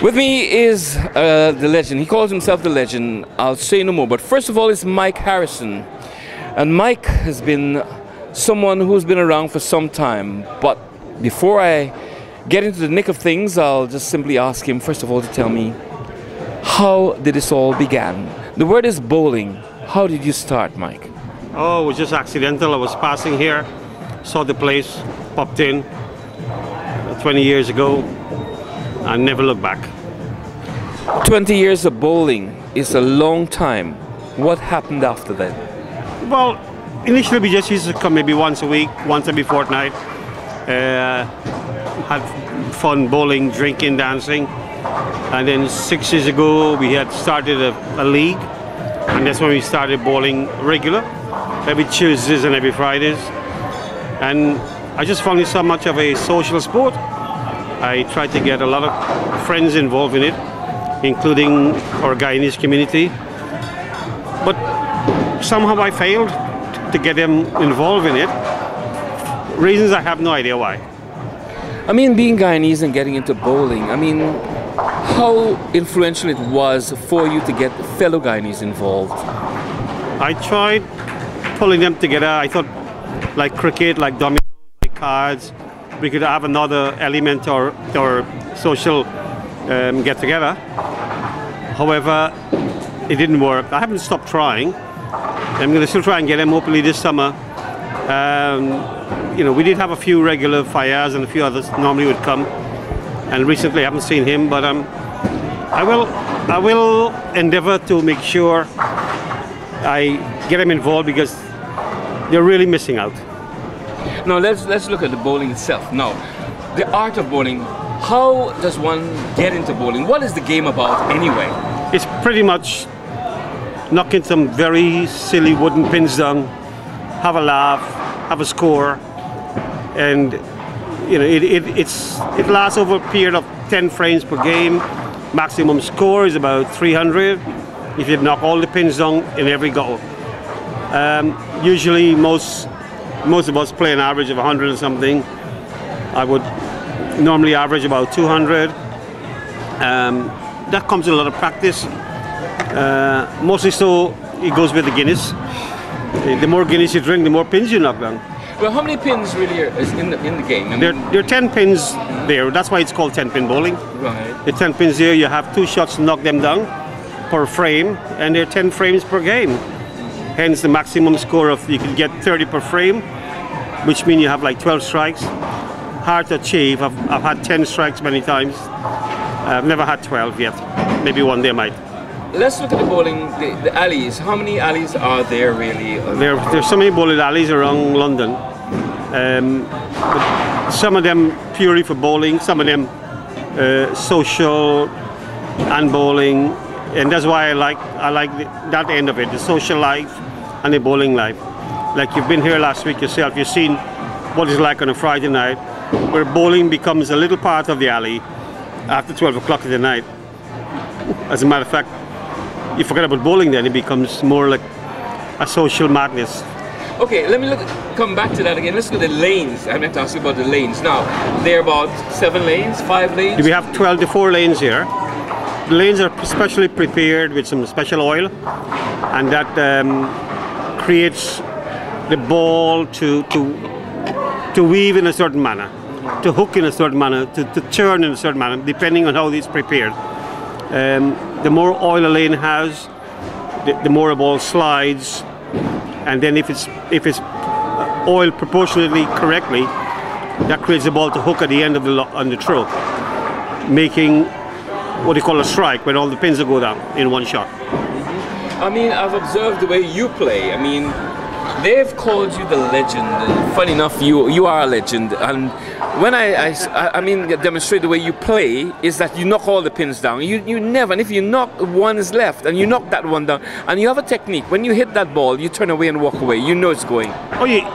With me is the legend. He calls himself the legend. I'll say no more. But first of all, it's Mike Harrison. And Mike has been someone who's been around for some time. But before I get into the nick of things, I'll just simply ask him, first of all, to tell me, how did this all begin? The word is bowling. How did you start, Mike? Oh, it was just accidental. I was passing here, saw the place, popped in 20 years ago. I never looked back. 20 years of bowling is a long time. What happened after that? Well, initially we just used to come maybe once a week, once every fortnight. Had fun bowling, drinking, dancing. And then 6 years ago we had started a league. And that's when we started bowling regular, every Tuesdays and every Fridays. And I just found it so much of a social sport. I tried to get a lot of friends involved in it, including our Guyanese community. But somehow I failed to get them involved in it. Reasons I have no idea why. I mean, being Guyanese and getting into bowling, I mean, how influential it was for you to get fellow Guyanese involved? I tried pulling them together. I thought like cricket, like dominoes, like cards, we could have another element to our social get-together. However, it didn't work. I haven't stopped trying. I'm going to still try and get them hopefully this summer. You know, we did have a few regular Fayaz and a few others normally would come. And recently I haven't seen him, but I will endeavor to make sure I get them involved because they're really missing out. Now let's look at the bowling itself. Now, the art of bowling. How does one get into bowling? What is the game about anyway? It's pretty much knocking some very silly wooden pins down, have a laugh, have a score, and you know it lasts over a period of 10 frames per game. Maximum score is about 300 if you knock all the pins down in every go. Usually most of us play an average of 100 or something. I would normally average about 200. That comes with a lot of practice. Mostly so it goes with the Guinness. The more Guinness you drink, the more pins you knock down. Well, how many pins really is in the game? I mean, there are 10 pins there. That's why it's called 10-pin bowling. Right. The 10 pins there, you have 2 shots to knock them down per frame, and there are 10 frames per game. Hence the maximum score of, you can get 30 per frame, which means you have like 12 strikes. Hard to achieve. I've had 10 strikes many times. I've never had 12 yet. Maybe one day I might. Let's look at the bowling, the alleys. How many alleys are there really? There's so many bowling alleys around London. But some of them purely for bowling, some of them social and bowling. And that's why I like that end of it, the social life and the bowling life. Like you've been here last week yourself, you've seen what it's like on a Friday night, where bowling becomes a little part of the alley after 12 o'clock in the night. As a matter of fact, you forget about bowling then, it becomes more like a social madness. Okay, let me come back to that again. Let's look at the lanes. I meant to ask you about the lanes. Now, there are about 7 lanes, 5 lanes? We have 12 to 4 lanes here. The lanes are specially prepared with some special oil, and that creates the ball to weave in a certain manner, to hook in a certain manner, to turn in a certain manner, depending on how it's prepared. The more oil a lane has, the more a ball slides, and then if it's oiled proportionately correctly, that creates a ball to hook at the end of on the throw, making what they call a strike, when all the pins will go down in one shot. I mean, I've observed the way you play. I mean, they've called you the legend. Funny enough, you are a legend. And when I mean, demonstrate the way you play is that you knock all the pins down. You never, and if you knock one is left, and you knock that one down, and you have a technique. When you hit that ball, you turn away and walk away. You know it's going. Oh yeah,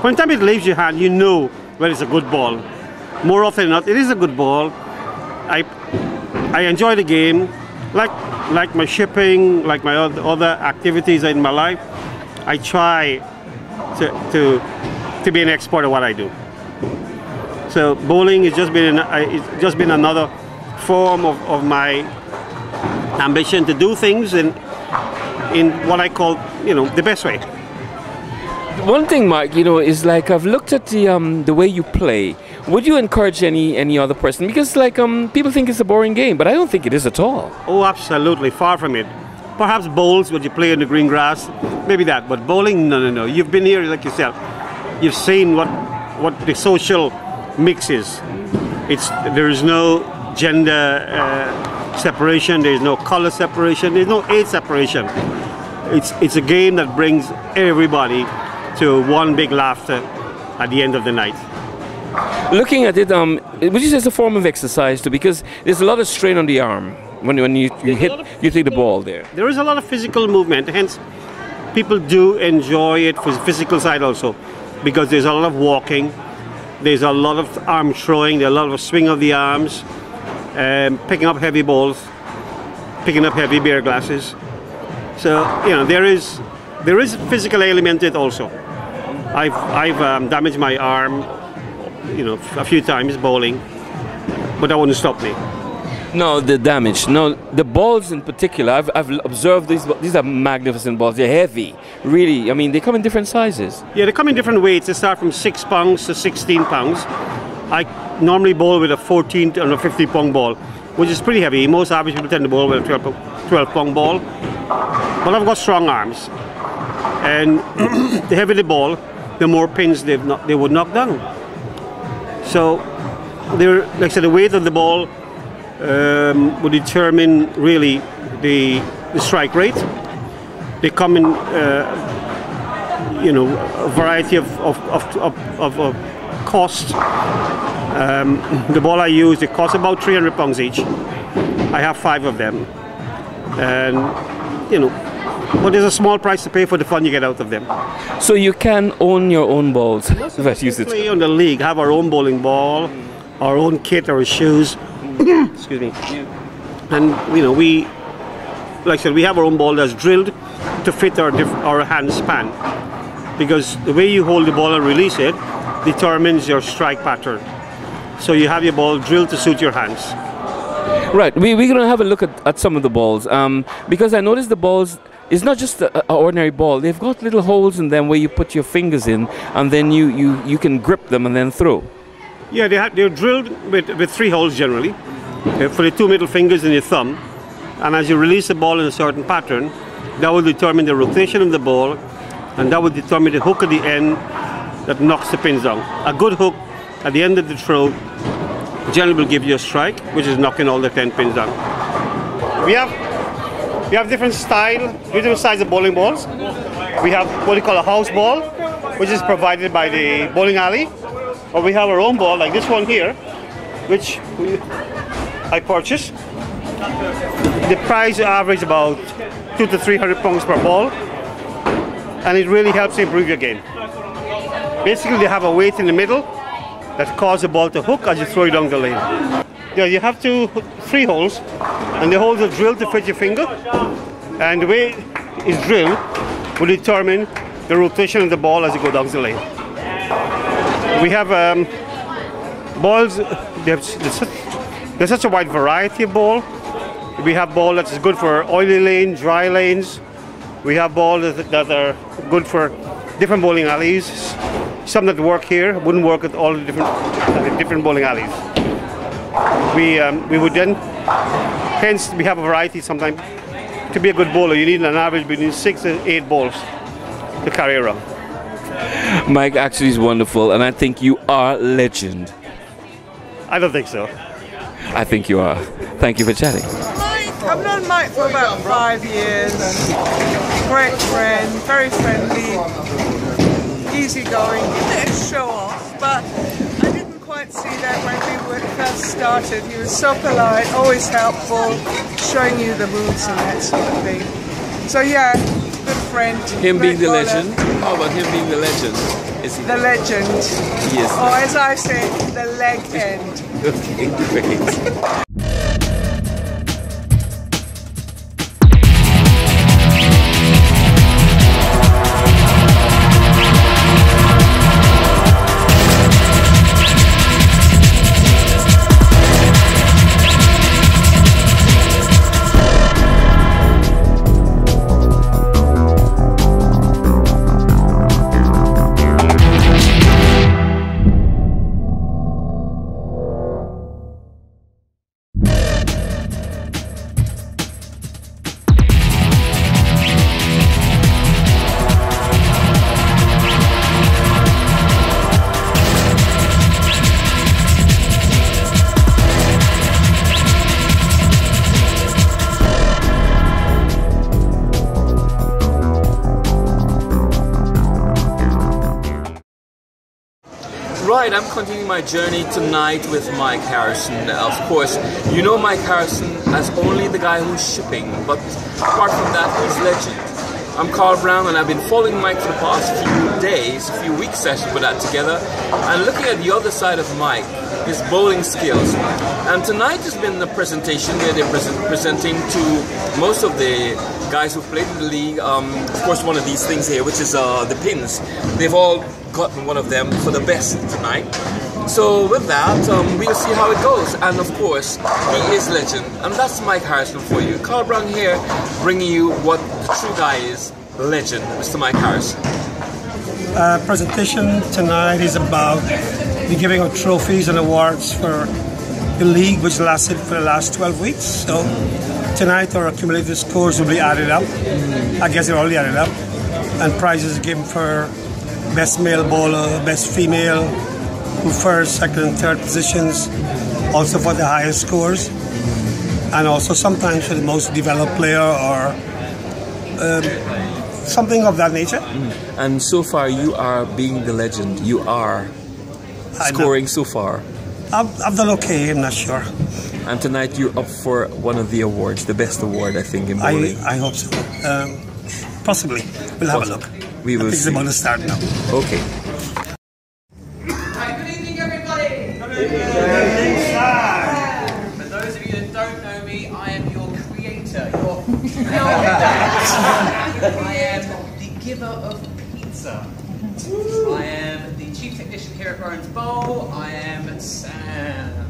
when time it leaves your hand, you know when it's a good ball. More often than not, it is a good ball. I enjoy the game, like my shipping, like my other activities in my life. I try to be an expert at what I do. So bowling has just been another form of my ambition to do things in what I call, the best way. One thing, Mike, is like I've looked at the way you play. Would you encourage any other person? Because like people think it's a boring game, but I don't think it is at all. Oh, absolutely, far from it. Perhaps bowls, when you play in the green grass, maybe that. But bowling, no. You've been here like yourself. You've seen what the social mix is. There is no gender separation. There is no color separation. There's no age separation. It's a game that brings everybody to one big laughter at the end of the night. Looking at it, would you say it's a form of exercise too? Because there's a lot of strain on the arm when you take the ball there. There is a lot of physical movement, hence people do enjoy it for the physical side also, because there's a lot of walking, there's a lot of arm throwing, there's a lot of swing of the arms, picking up heavy balls, picking up heavy beer glasses. So there is a physical element to it also. I've damaged my arm, a few times bowling, but that wouldn't stop me. No, the damage. No, the balls in particular. I've observed these are magnificent balls. They're heavy, really. I mean, they come in different sizes. Yeah, they come in different weights. They start from 6 pounds to 16 pounds. I normally bowl with a 14 and a 50 pound ball, which is pretty heavy. Most average people tend to bowl with a 12 pound ball. But I've got strong arms, and the heavier the ball, the more pins they would knock down. So, like I said, the weight of the ball would determine really the strike rate. They come in, a variety of cost. The ball I use, it costs about £300 each. I have 5 of them, and but there's a small price to pay for the fun you get out of them. So you can own your own balls. Play on the league, have our own bowling ball, our own kit, our shoes. Excuse me. And we, like I said, we have our own ball that's drilled to fit our hand span, because the way you hold the ball and release it determines your strike pattern. So you have your ball drilled to suit your hands. Right. We're going to have a look at some of the balls, because I noticed the balls. It's not just an ordinary ball. They've got little holes in them where you put your fingers in, and then you can grip them and then throw. Yeah, they're drilled with 3 holes generally, for the 2 middle fingers and your thumb. And as you release the ball in a certain pattern, that will determine the rotation of the ball, and that will determine the hook at the end that knocks the pins down. A good hook at the end of the throw generally will give you a strike, which is knocking all the 10 pins down. We have different styles of bowling balls. We have what we call a house ball, which is provided by the bowling alley. Or we have our own ball, like this one here, which I purchased. The price average about £200 to £300 per ball, and it really helps improve your game. Basically, they have a weight in the middle that causes the ball to hook as you throw it down the lane. Yeah, you have 3 holes, and the holes are drilled to fit your finger, and the way it's drilled will determine the rotation of the ball as you go down the lane. We have balls. There's such a wide variety of ball. We have ball that's good for oily lanes, dry lanes. We have balls that are good for different bowling alleys. Some that work here wouldn't work at all the different bowling alleys. We would then, hence we have a variety sometimes. To be a good bowler, you need an average between 6 to 8 balls to carry around. Mike actually is wonderful, and I think you are a legend. I don't think so. I think you are. Thank you for chatting. Mike, I've known Mike for about 5 years. Great friend, very friendly, easygoing, a bit of show off, but I didn't quite see that when we first started. He was so polite, always helpful, showing you the moves and that sort of thing. So yeah, good friend. Him being the legend? How about him being the legend? Is he the legend? Yes. Or as I say, the leg end. Okay, great. Right, I'm continuing my journey tonight with Mike Harrison. Of course, you know Mike Harrison as only the guy who's shipping, but apart from that, he's legend. I'm Carl Browne, and I've been following Mike for the past few days, a few weeks actually, put that together, and looking at the other side of Mike, his bowling skills. And tonight has been a presentation where they're presenting to most of the guys who've played in the league. Of course, one of these things here, which is the pins. They've all gotten one of them for the best tonight. So with that, we'll see how it goes. And of course, he is legend. And that's Mike Harrison for you. Carl Browne here, bringing you what the true guy is, legend, Mr. Mike Harrison. Presentation tonight is about the giving of trophies and awards for the league, which lasted for the last 12 weeks. So tonight our accumulated scores will be added up. I guess they're already added up. And prizes given for best male bowler, best female, first, second and third positions, also for the highest scores, and also sometimes for the most developed player or something of that nature. And so far you are being the legend. You are scoring so far. I've done okay, I'm not sure. And tonight you're up for one of the awards, the best award I think in bowling. I hope so. Possibly. We'll have a look. We will see. It's about to start now. Okay. Good evening, everybody. Good evening, sir. For those of you that don't know me, I am your creator, your founder. I am the giver of pizza. I am the chief technician here at Browne's Bowl. I am Sam.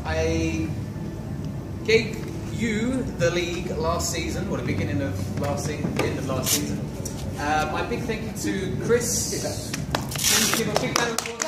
I gave you the league last season, or the beginning of last season, the end of last season. My big thank you to Chris. Can you give a big round of applause?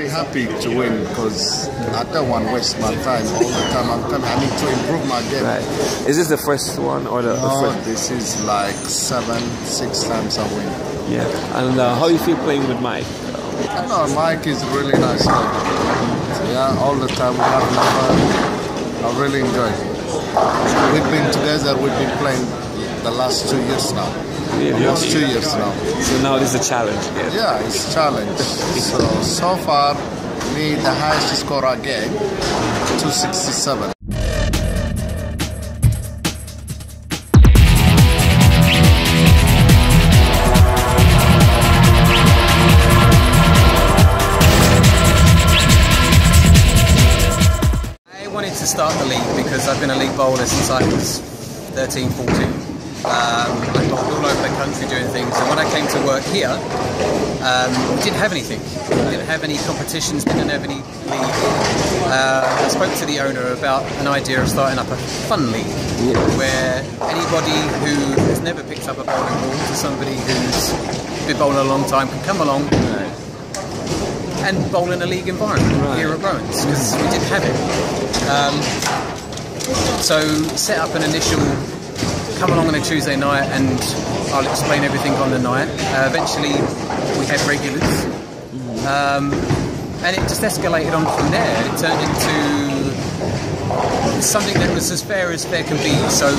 Happy to win because I don't want to waste my time all the time. I need to improve my game. Right. Is this the first one or the first? This is like 6 times I win. Yeah. And how do you feel playing with Mike? I know Mike is really nice guy. Yeah, all the time we have fun. I really enjoy it. We've been together. We've been playing the last 2 years now. Almost 2 years now. So now this is a challenge again. Yeah, it's a challenge. So far, me, the highest score I get, 267. I wanted to start the league because I've been a league bowler since I was 13, 14. I bowled all over the country doing things, and when I came to work here, we didn't have anything. We didn't have any competitions, didn't have any league. I spoke to the owner about an idea of starting up a fun league, where anybody who has never picked up a bowling ball to somebody who's been bowling a long time can come along and bowl in a league environment here at Browne's, because we didn't have it. So set up an initial come along on a Tuesday night and I'll explain everything on the night. Eventually we had regulars, and it just escalated on from there. It turned into something that was as fair can be. So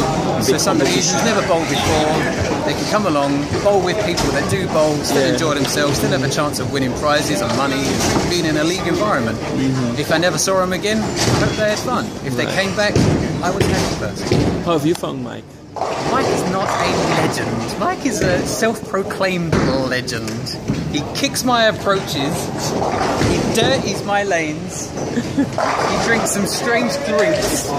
somebody who's never bowled before, they can come along, bowl with people that do bowl, still enjoy themselves, still have a chance of winning prizes and money, being in a league environment. If I never saw them again, I hope they had fun. If they came back, I was happy first. How have you found Mike? Mike is not a legend. Mike is a self-proclaimed legend. He kicks my approaches, he dirties my lanes, he drinks some strange drinks.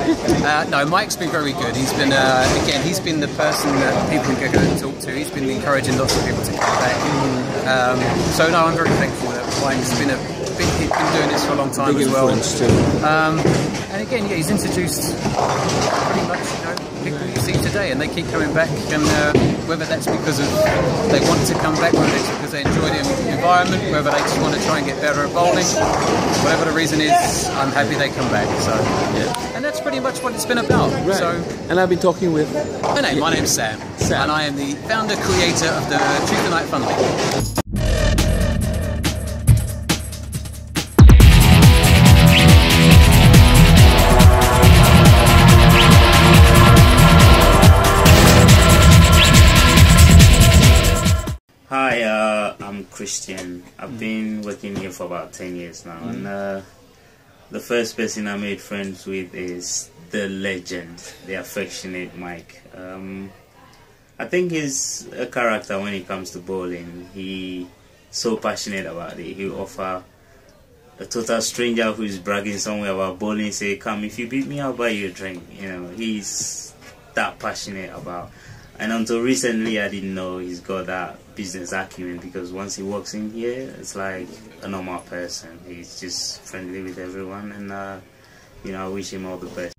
No, Mike's been very good. He's been, again, he's been the person that people can go and talk to. He's been encouraging lots of people to come back. So no, I'm very thankful that Mike's been he's been doing this for a long time as well. And again, yeah, he's introduced pretty much, people you see today, and they keep coming back, and whether that's because of they want to come back, whether it's because they enjoy the environment, whether they just want to try and get better at bowling, whatever the reason is, I'm happy they come back. So, and that's pretty much what it's been about. Right. So, and I've been talking with... My name's Sam, and I am the founder, creator of the Tuesday Night Fun League. Hi, I'm Christian. I've been working here for about 10 years now, and the first person I made friends with is the legend, the affectionate Mike. I think he's a character when it comes to bowling. He's so passionate about it. He'll offer a total stranger who's bragging somewhere about bowling, say, "Come, if you beat me, I'll buy you a drink." You know, he's that passionate about. And until recently, I didn't know he's got that business acumen, because once he walks in here, it's like a normal person. He's just friendly with everyone, and you know, I wish him all the best.